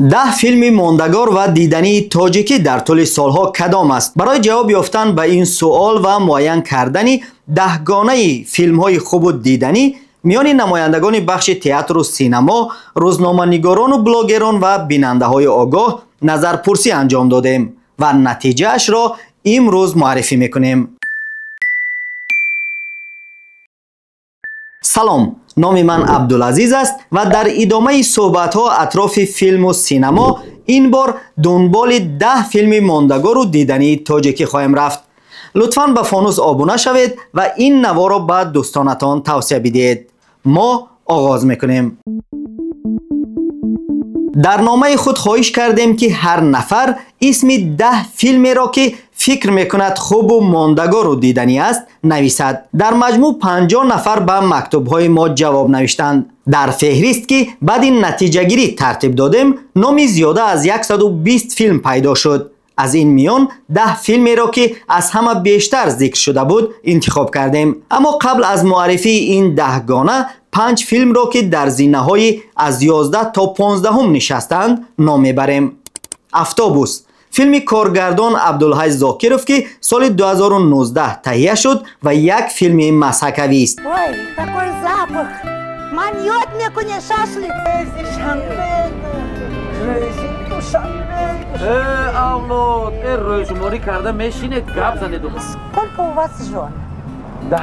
10 فیلم ماندگار و دیدنی تاجیکی در طول سالها کدام است؟ برای جواب یافتن به این سوال و معین کردن 10 گانه فیلم های خوب و دیدنی میان نمایندگان بخش تئاتر و سینما، روزنامه‌نگاران و بلاگران و بیننده های آگاه نظرپرسی انجام دادیم و نتیجه اش را امروز معرفی میکنیم. سلام، نام من عبدالعزیز است و در ادامه صحبت ها اطراف فیلم و سینما این بار دنبال 10 فیلم ماندگار و دیدنی تاجیکی خواهیم رفت. لطفاً به فانوس آبونه شوید و این نوا را به دوستانتان توصیه بدهید. ما آغاز میکنیم. در نامه خود خواهش کردیم که هر نفر اسم 10 فیلمی را که فکر میکند خوب و ماندگار و دیدنی است نویسد. در مجموع 50 نفر به مکتوب‌های ما جواب نوشتند. در فهرست که بعد این نتیجه گیری ترتیب دادیم نام زیاده از 120 فیلم پیدا شد. از این میان 10 فیلمی را که از همه بیشتر ذکر شده بود انتخاب کردیم. اما قبل از معرفی این 10 گانه 5 فیلم را که در زینه‌های از 11 تا 15 نشستند نام میبریم. افتابوس، فیلم کارگردان عبدالحی زاکرов که سال 2019 تهیه شد و یک فیلم مسحکوی است. Ой, такой запах! Манет میکنه شاشلیک. اولاد روی شماری کرده میشینه گپ زنه دوم. Сколько у вас жен? 10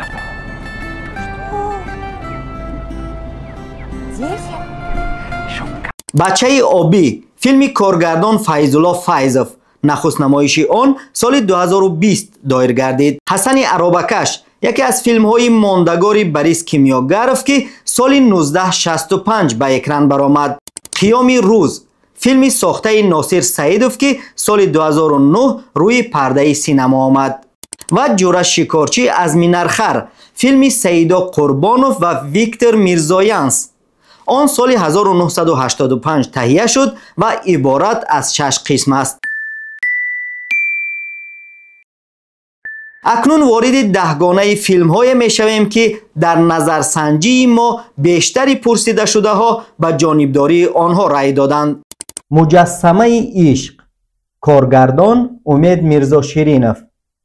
بچه آبی، فیلم کارگردان فیض‌الله فیضов، نخست نمایش آن سال 2020 دایر گردید. حسن عرابکش، یکی از فیلم های ماندگار بریس کیمیاگرов که سال 1965 به اکران برآمد. قیام روز، فیلم ساخته ناصر سعیدov که سال 2009 روی پرده سینما آمد. و جورا شکارچی از مینرخر، فیلم سیدا قربانوف و ویکتور میرزایانس. آن سال 1985 تهیه شد و عبارت از 6 قسم است. اکنون وارد 10 گانه فیلم های می شویم که در نظرسنجی ما بیشتری پرسیده شده ها به جانبداری آنها رای دادند. مجسمه عشق، کارگردان امید میرزا شیرینов،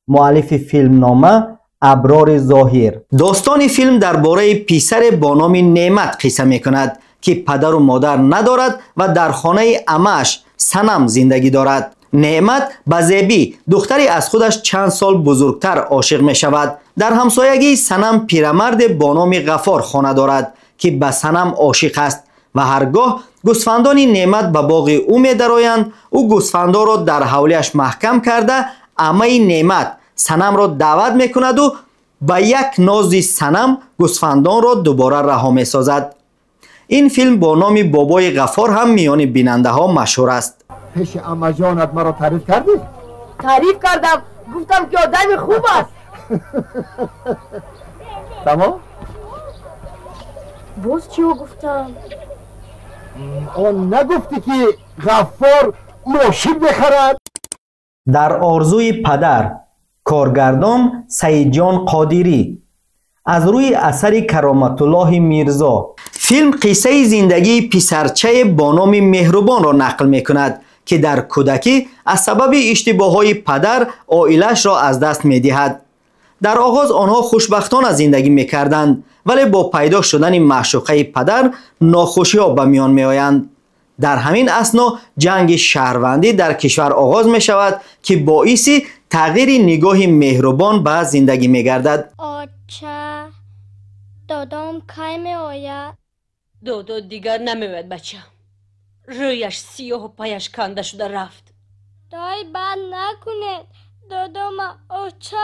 مؤلف فیلمنامه ابرار ظاهر. داستان فیلم درباره پسر با نام نعمت قصه می کند که پدر و مادر ندارد و در خانه عمه‌اش صنم زندگی دارد. نعمت به زیبی دختری از خودش چند سال بزرگتر عاشق می شود. در همسایگی صنم پیرمرد با نام غفار خانه دارد که به صنم عاشق است و هرگاه گوسفندان نعمت به باغ او می درآیند او گوسفندا را در حولیش محکم کرده عمه نعمت صنم را دعوت می کند و با یک ناز صنم گوسفندان را دوباره رها می سازد. این فیلم با نام بابای غفار هم میان بیننده ها مشهور است. پیش عمه جانت مرا تعریف کردی؟ تعریف کردم، گفتم که آدم خوب است. تمام؟ باز چیو گفتم؟ آن نگفتی که غفار ماشین بخرد؟ در آرزوی پدر، کارگردان سعید جان قادری، از روی اثر کرامت الله میرزا. فیلم قصه زندگی پسرچه با نام مهربان را نقل می کند که در کودکی از سبب اشتباهات پدر عائلش را از دست می دهد. در آغاز آنها خوشبختانه زندگی می کردند ولی با پیدا شدن معشوقه پدر ناخوشی ها به میان می آیند. در همین اثنا جنگ شهروندی در کشور آغاز می شود که باعث تغییر نگاه مهربان به زندگی می گردد. آچه دادام کی می آید؟ دودو دیگر نمیوید بچه. رویش سیاه و پایش کنده شده رفت. دای بد نکنید دادام آچه.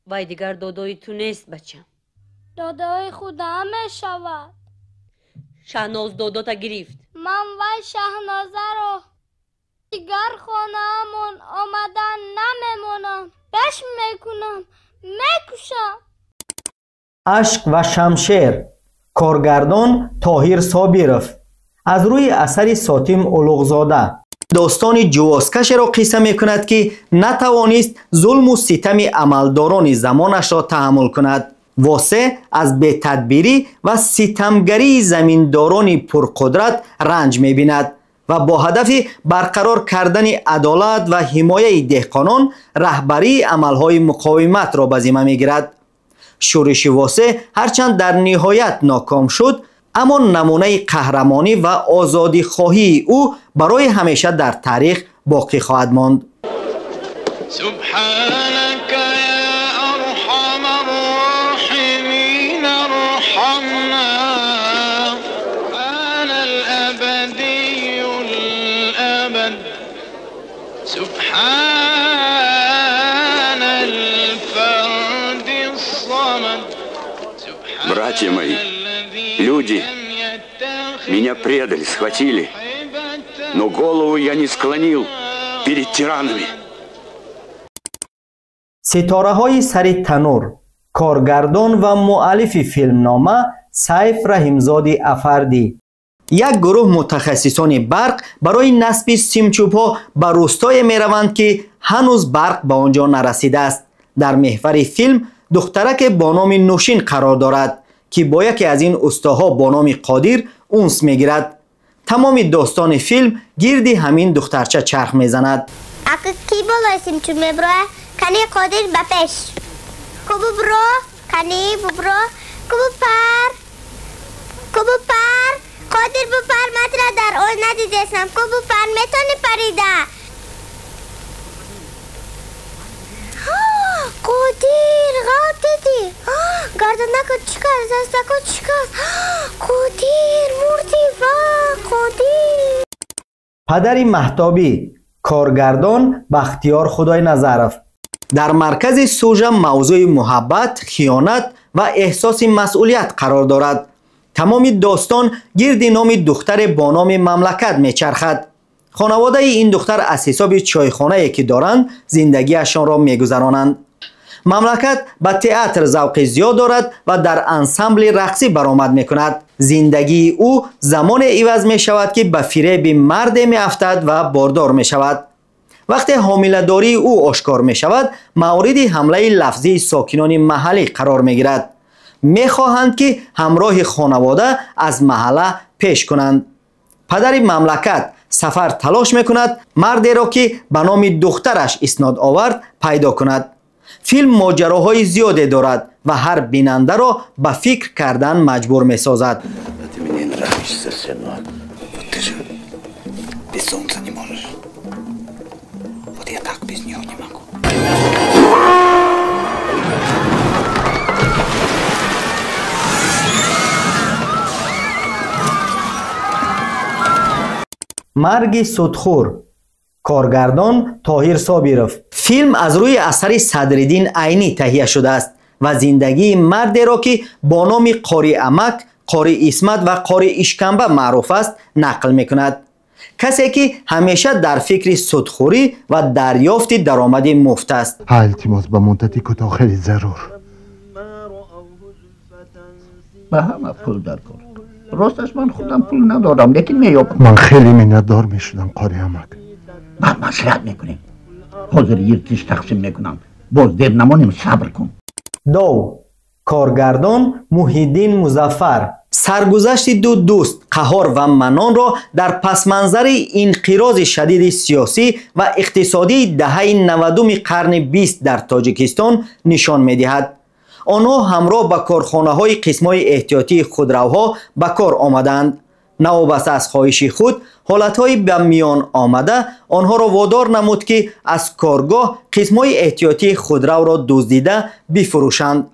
وای دیگر دودوی تو نیست بچه. دادای خودم می شود. شهناز دودو تا گرفت. من وای شهنازه رو دیگر خانه‌مون آمدن نمیمونم. بش میکنم میکشم. اشک و شمشیر، کارگردان طاهر صابرov، از روی اثر ساتیم اولوغزاده. داستان جوازکش را قصه می کند که نتوانست ظلم و ستم عملداران زمانش را تحمل کند. واسه از بی‌تدبیری و ستمگری زمینداران پرقدرت رنج می بیند و با هدف برقرار کردن عدالت و حمایت دهقانان رهبری عملهای مقاومت را به ذمه میگیرد. شورش واسع هرچند در نهایت ناکام شد، اما نمونه قهرمانی و آزادی خواهی او برای همیشه در تاریخ باقی خواهد ماند. سبحانك يا أرحم الراحمين ارحمنا أنا الأبدي الأبد سبحان الفرد الصمد. Братья мои, люди меня предали, схватили, но голову я не склонил перед тиранами. ستاره های سر تنور، کارگردان و مؤلف فیلمنامه سیف رحیمزاده افردی. یک گروه متخصصان برق برای نصب سیمچوب ها به روستای می روند که هنوز برق به آنجا نرسیده است. در محور فیلم دخترک با نام نوشین قرار دارد که با یکی از این استاها با نام قادر اونس می گیرد. تمام داستان فیلم گرد همین دخترچه چرخ می زند. اگه کی بالای سیمچوب می بره؟ کنی قادر بپش کبو برو کنی برو کبو پر قادر بپر مطرح در اول ندیدستم کبو پر میتونی پریده قادر غاب دیدی گردن نکن چیکار زست نکن چیکار قادر مردی و قادر. پدر مهتابی، کارگردان بختیار خدای نظرف. در مرکز سوژه موضوع محبت، خیانت و احساس مسئولیت قرار دارد. تمام داستان گرد نام دختر با نام مملکت میچرخد. خانواده این دختر از حساب چایخانه‌ای که دارند زندگیشان را میگذرانند. مملکت به تئاتر ذوق زیاد دارد و در انسمبل رقصی برآمد میکند. زندگی او زمان عوض می شود که به فریب مرد می افتد و باردار می شود. وقتی حامله‌داری او آشکار می شود، مورد حمله لفظی ساکنان محلی قرار می گیرد. می خواهند که همراه خانواده از محله پیش کنند. پدر مملکت سفر تلاش می کند مردی را که به نام دخترش اسناد آورد پیدا کند. فیلم ماجراهای زیادی دارد و هر بیننده را به فکر کردن مجبور می سازد. مرگ سودخور، کارگردان طاهر صابرов. فیلم از روی اثر صدرالدین عینی تهیه شده است و زندگی مردی را که با نام قاری امک، قاری اسمت و قاری اشکنبه معروف است نقل می کند. کسی که همیشه در فکر سودخوری و دریافت درآمد مفت است. التماس به مدتی کوتاه خیلی ضرور. به همه پول در کار. راستش من خودم پول ندارم لیکن میابم. من خیلی منتدار میشدم قاری امک. من مصلحت میکنیم. حاضر یکیش تقسیم میکنم. باز دیر نمانیم صبر کن. دو، کارگردان محیدین مظفر. سرگذشت دو دوست قهار و منان را در پس منظر انقراض شدید سیاسی و اقتصادی دهه 90 قرن 20 در تاجیکستان نشان میدهد. آنها همراه با کارخانه‌های قسم‌های احتیاطی خودروها به کار آمدند. نوابسته از خواهش خود حالت‌های به میان آمده آنها را وادار نمود که از کارگاه قسم‌های احتیاطی خودرو را دزدیده بفروشند.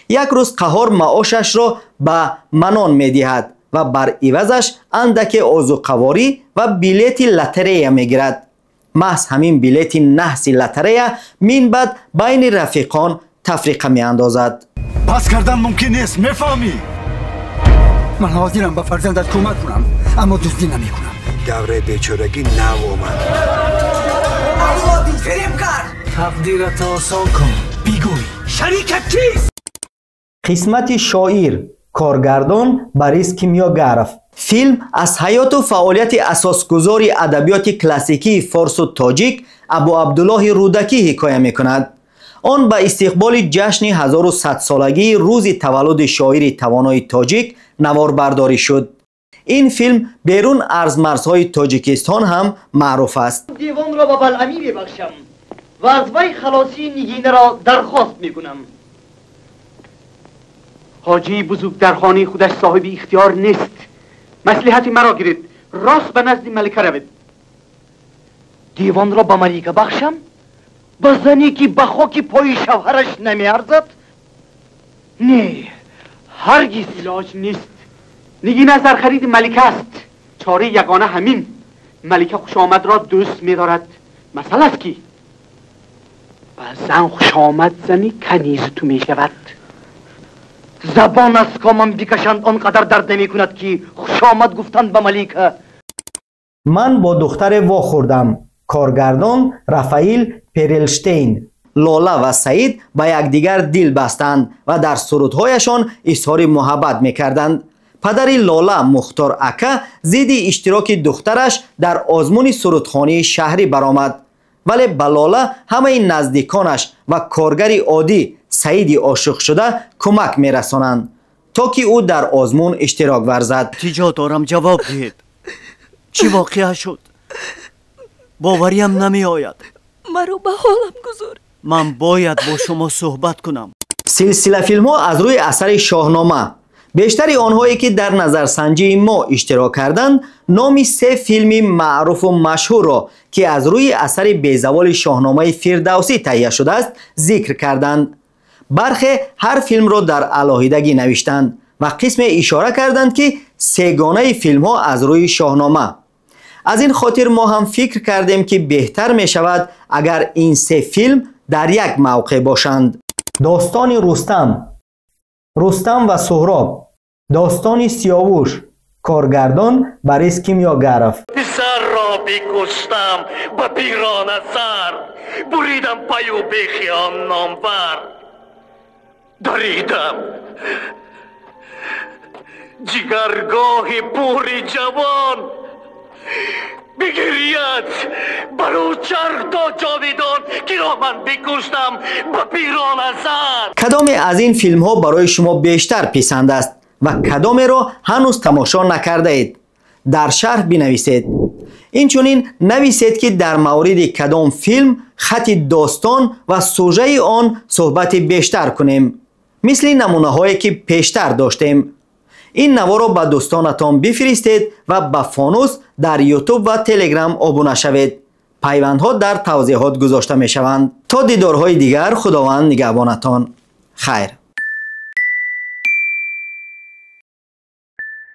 یک روز قهار معاشش را به منان می‌دهد و بر عوضش اندک آذوقواری و بلیت لاتری می‌گیرد. محض همین بلیت نحس لاتری من بعد بین رفیقان تفریقه می‌اندازد. پس کردن ممکن نیست، میفهمی؟ من حاضرم به فرزندت کمک کنم اما دزدی نمی‌کنم. دوره بیچارگی نو اومد. فریم کار. تقدیرت آسان کن. بگوی شریکت کیست؟ قسمت شاعر، کارگردان بریس کیمیاگرف. فیلم از حیات و فعالیت اساسگذار ادبیات کلاسیکی فارس و تاجیک ابو عبدالله رودکی حکایت می‌کند. آن به استقبال جشن 1100 سالگی روز تولد شاعر توانای تاجیک نوار برداری شد. این فیلم بیرون از مرزهای تاجیکستان هم معروف است. دیوان را با بلعمی ببخشم و از وی خلاصی نگینه را درخواست میکنم. حاجی بزرگ در خانه خودش صاحب اختیار نیست. مصلحت مرا گیرید، راست به نزد ملکه روید. دیوان را با ملکه بخشم؟ با زنی که به خاک پای شوهرش نمیارزد؟ نه، هرگز علاج نیست. نگین از در خرید ملکه است. چاره یگانه همین. ملکه خوش آمد را دوست می‌دارد. مسئله است که و زن خوش آمد زنی کنیز تو می شود. زبان از کامم بکشند آنقدر درد نمی کند که خوش آمد گفتند به ملکه. من با دختر وا خوردم. کارگردان رافائیل پرلشتین. لاله و سعید به یکدیگر دل بستند و در سرودهایشان اظهار محبت میکردند. پدر لاله مختار اکا ضد اشتراک دخترش در آزمون سرودخوانی شهری برآمد، ولی به لاله همه نزدیکانش و کارگر عادی سعید عاشق شده کمک میرسانند تا که او در آزمون اشتراک ورزد. التجا دارم جواب دهید. چی واقعه شد؟ باوریم نمی آید. مرا به حالم گذار. من باید با شما صحبت کنم. سلسله فیلم ها از روی اثر شاهنامه. بیشتر آنهایی که در نظرسنجی ما اشتراک کردند نام 3 فیلم معروف و مشهور را که از روی اثر بیزوال شاهنامه فردوسی تهیه شده است ذکر کردند. برخی هر فیلم را در علاهیدگی نوشتند و قسم اشاره کردند که 3گانه فیلم ها از روی شاهنامه. از این خاطر ما هم فکر کردیم که بهتر می شود اگر این 3 فیلم در یک موقع باشند. داستان رستم و سهراب. داستان سیاوش. کارگردان بریس کیمیاگرف. پسر را بکشتم با پیران سر، بریدم پای و بخیام نامور، دریدم جگرگاه پوری جوان بگرید برو چرخ تا جاویدان که را من بکشتم با پیران سر. کدام از این فیلم ها برای شما بیشتر پسند است و کدام را هنوز تماشا نکرده اید؟ در شرح بنویسید. اینچنین نویسید که در مورد کدام فیلم خط داستان و سوژه آن صحبت بیشتر کنیم، مثل نمونه هایی که پیشتر داشتیم. این نوار را به دوستانتان بفرستید و به فانوس در یوتیوب و تلگرام ابونه شوید. پیوندها در توضیحات گذاشته می شوند. تا دیدارهای دیگر، خداوند نگهبانتان. خیر.